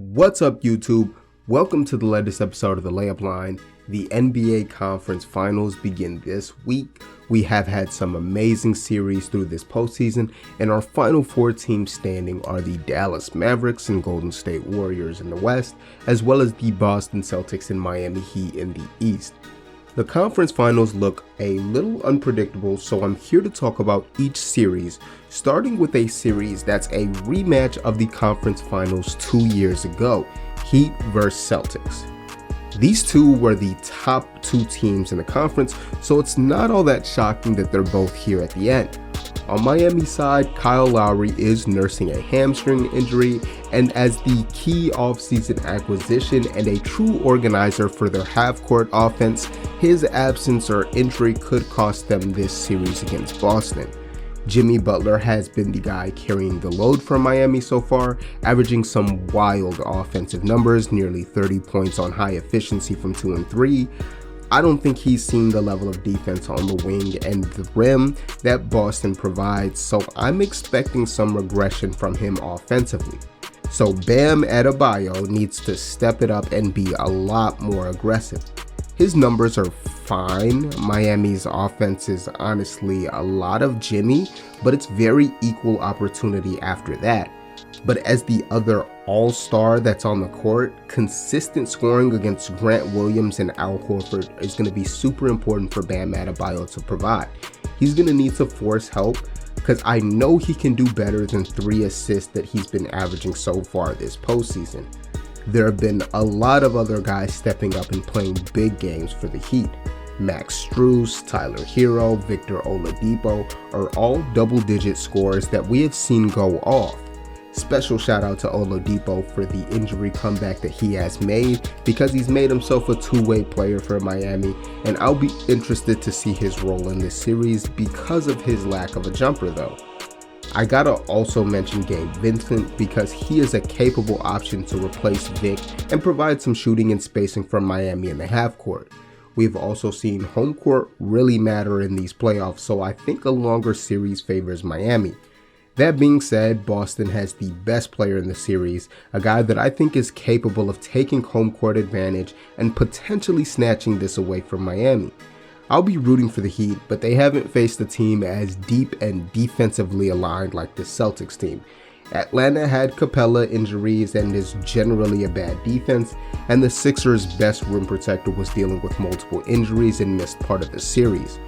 What's up, YouTube? Welcome to the latest episode of The Layup.Line. The NBA Conference Finals begin this week. We have had some amazing series through this postseason, and our final four teams standing are the Dallas Mavericks and Golden State Warriors in the West, as well as the Boston Celtics and Miami Heat in the East. The conference finals look a little unpredictable, so I'm here to talk about each series, starting with a series that's a rematch of the conference finals 2 years ago, Heat vs Celtics. These two were the top two teams in the conference, so it's not all that shocking that they're both here at the end. On Miami's side, Kyle Lowry is nursing a hamstring injury, and as the key offseason acquisition and a true organizer for their half-court offense, his absence or injury could cost them this series against Boston. Jimmy Butler has been the guy carrying the load for Miami so far, averaging some wild offensive numbers, nearly 30 points on high efficiency from 2 and 3. I don't think he's seen the level of defense on the wing and the rim that Boston provides, so I'm expecting some regression from him offensively. So Bam Adebayo needs to step it up and be a lot more aggressive. His numbers are fine. Miami's offense is honestly a lot of Jimmy, but it's very equal opportunity after that. But as the other all-star that's on the court, consistent scoring against Grant Williams and Al Horford is going to be super important for Bam Adebayo to provide. He's going to need to force help because I know he can do better than 3 assists that he's been averaging so far this postseason. There have been a lot of other guys stepping up and playing big games for the Heat. Max Strus, Tyler Hero, Victor Oladipo are all double-digit scorers that we have seen go off. Special shout out to Oladipo for the injury comeback that he has made, because he's made himself a two-way player for Miami, and I'll be interested to see his role in this series because of his lack of a jumper though. I gotta also mention Gabe Vincent because he is a capable option to replace Vic and provide some shooting and spacing for Miami in the half court. We've also seen home court really matter in these playoffs, so I think a longer series favors Miami. That being said, Boston has the best player in the series, a guy that I think is capable of taking home court advantage and potentially snatching this away from Miami. I'll be rooting for the Heat, but they haven't faced a team as deep and defensively aligned like the Celtics team. Atlanta had Capella injuries and is generally a bad defense, and the Sixers' best rim protector was dealing with multiple injuries and missed part of the series.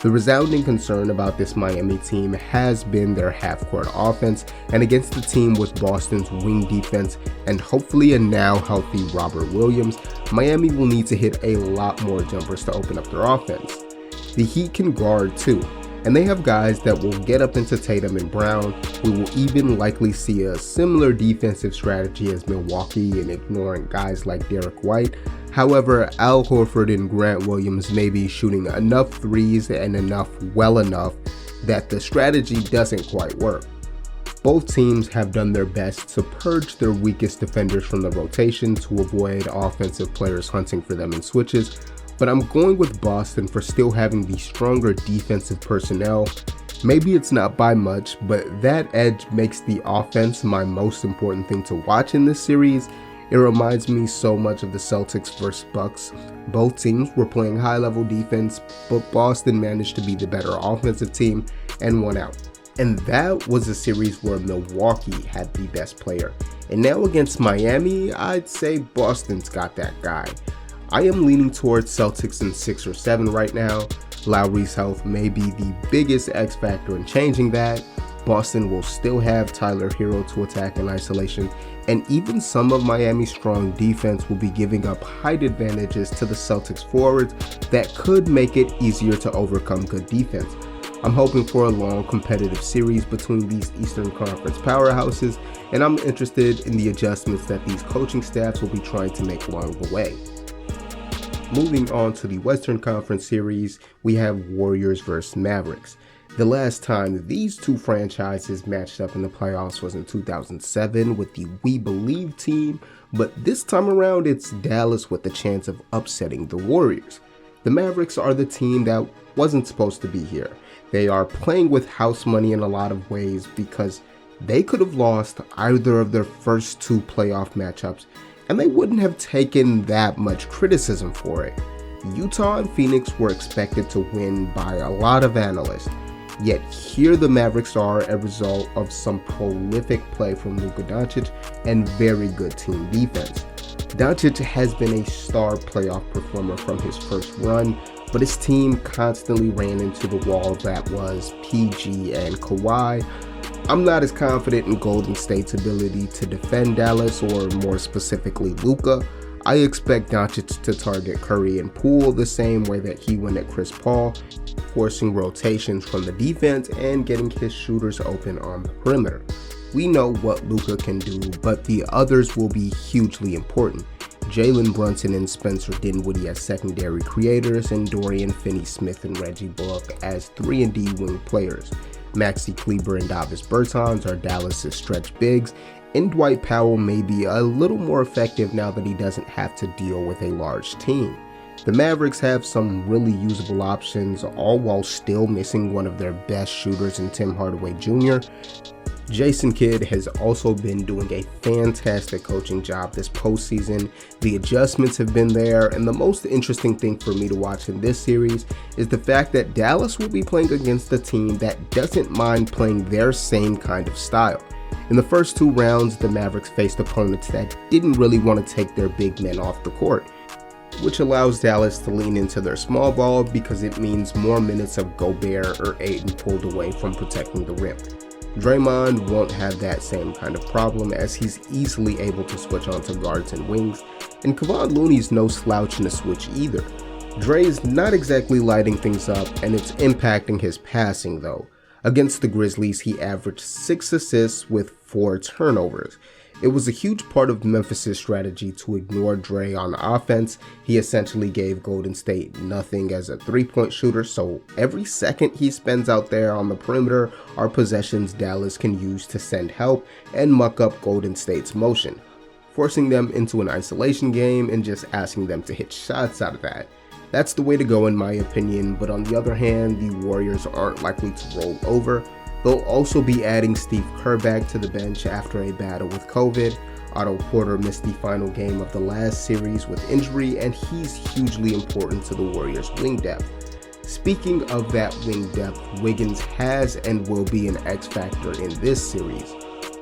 The resounding concern about this Miami team has been their half-court offense, and against the team with Boston's wing defense and hopefully a now healthy Robert Williams, Miami will need to hit a lot more jumpers to open up their offense. The Heat can guard too, and they have guys that will get up into Tatum and Brown. We will even likely see a similar defensive strategy as Milwaukee in ignoring guys like Derek White. However, Al Horford and Grant Williams may be shooting enough threes and well enough that the strategy doesn't quite work. Both teams have done their best to purge their weakest defenders from the rotation to avoid offensive players hunting for them in switches, but I'm going with Boston for still having the stronger defensive personnel. Maybe it's not by much, but that edge makes the offense my most important thing to watch in this series. It reminds me so much of the Celtics vs Bucks. Both teams were playing high-level defense, but Boston managed to be the better offensive team and won out. And that was a series where Milwaukee had the best player. And now against Miami, I'd say Boston's got that guy. I am leaning towards Celtics in 6 or 7 right now. Lowry's health may be the biggest X factor in changing that. Boston will still have Tyler Hero to attack in isolation, and even some of Miami's strong defense will be giving up height advantages to the Celtics forwards that could make it easier to overcome good defense. I'm hoping for a long competitive series between these Eastern Conference powerhouses, and I'm interested in the adjustments that these coaching staffs will be trying to make along the way. Moving on to the Western Conference series, we have Warriors vs Mavericks. The last time these two franchises matched up in the playoffs was in 2007 with the We Believe team, but this time around it's Dallas with the chance of upsetting the Warriors. The Mavericks are the team that wasn't supposed to be here. They are playing with house money in a lot of ways because they could have lost either of their first 2 playoff matchups, and they wouldn't have taken that much criticism for it. Utah and Phoenix were expected to win by a lot of analysts, yet here the Mavericks are a result of some prolific play from Luka Doncic and very good team defense. Doncic has been a star playoff performer from his first run, but his team constantly ran into the wall that was PG and Kawhi. I'm not as confident in Golden State's ability to defend Dallas, or more specifically Luka. I expect Doncic to target Curry and Poole the same way that he went at Chris Paul, forcing rotations from the defense and getting his shooters open on the perimeter. We know what Luka can do, but the others will be hugely important. Jalen Brunson and Spencer Dinwiddie as secondary creators, and Dorian Finney-Smith and Reggie Bullock as 3-and-D wing players. Maxi Kleber and Davis Bertans are Dallas' stretch bigs, and Dwight Powell may be a little more effective now that he doesn't have to deal with a large team. The Mavericks have some really usable options, all while still missing one of their best shooters in Tim Hardaway Jr. Jason Kidd has also been doing a fantastic coaching job this postseason. The adjustments have been there, and the most interesting thing for me to watch in this series is the fact that Dallas will be playing against a team that doesn't mind playing their same kind of style. In the first 2 rounds, the Mavericks faced opponents that didn't really want to take their big men off the court, which allows Dallas to lean into their small ball because it means more minutes of Gobert or Ayton pulled away from protecting the rim. Draymond won't have that same kind of problem, as he's easily able to switch onto guards and wings, and Kevon Looney's no slouch in the switch either. Dre's not exactly lighting things up, and it's impacting his passing though. Against the Grizzlies, he averaged 6 assists with 4 turnovers. It was a huge part of Memphis' strategy to ignore Dre on offense. He essentially gave Golden State nothing as a 3-point shooter, so every second he spends out there on the perimeter are possessions Dallas can use to send help and muck up Golden State's motion, forcing them into an isolation game and just asking them to hit shots out of that. That's the way to go in my opinion, but on the other hand, the Warriors aren't likely to roll over. They'll also be adding Steve Kerr back to the bench after a battle with COVID. Otto Porter missed the final game of the last series with injury, and he's hugely important to the Warriors' wing depth. Speaking of that wing depth, Wiggins has and will be an X factor in this series.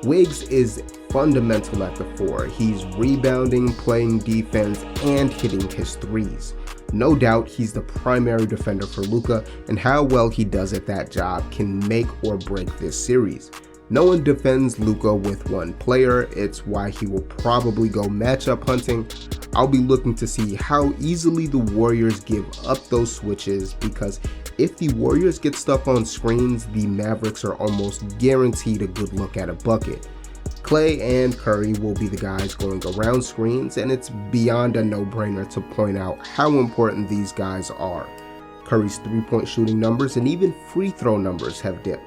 Wiggs is fundamental at the 4. He's rebounding, playing defense, and hitting his threes. No doubt he's the primary defender for Luka, and how well he does at that job can make or break this series. No one defends Luka with one player, it's why he will probably go matchup hunting. I'll be looking to see how easily the Warriors give up those switches, because if the Warriors get stuck on screens, the Mavericks are almost guaranteed a good look at a bucket. Clay and Curry will be the guys going around screens, and it's beyond a no-brainer to point out how important these guys are. Curry's 3-point shooting numbers and even free throw numbers have dipped.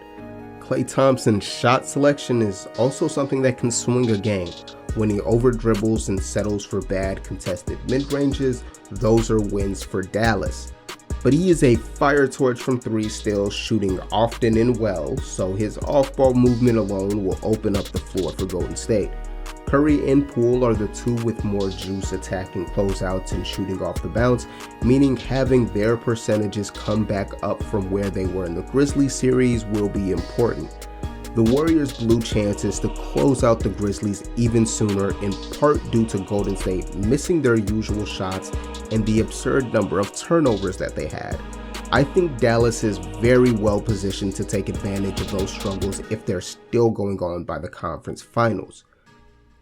Klay Thompson's shot selection is also something that can swing a game. When he over-dribbles and settles for bad contested mid-ranges, those are wins for Dallas. But he is a fire torch from 3 still, shooting often and well, so his off-ball movement alone will open up the floor for Golden State. Curry and Poole are the 2 with more juice attacking closeouts and shooting off the bounce, meaning having their percentages come back up from where they were in the Grizzlies series will be important. The Warriors blew chances to close out the Grizzlies even sooner, in part due to Golden State missing their usual shots and the absurd number of turnovers that they had. I think Dallas is very well positioned to take advantage of those struggles if they're still going on by the conference finals.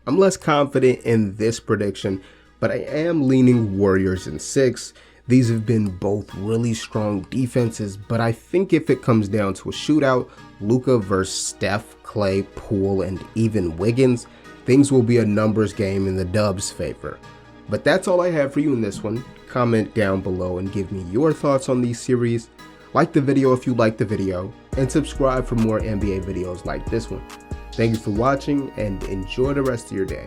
I'm less confident in this prediction, but I am leaning Warriors in 6. These have been both really strong defenses, but I think if it comes down to a shootout, Luka versus Steph, Clay, Poole, and even Wiggins, things will be a numbers game in the Dubs' favor. But that's all I have for you in this one. Comment down below and give me your thoughts on these series. Like the video if you liked the video, and subscribe for more NBA videos like this one. Thank you for watching, and enjoy the rest of your day.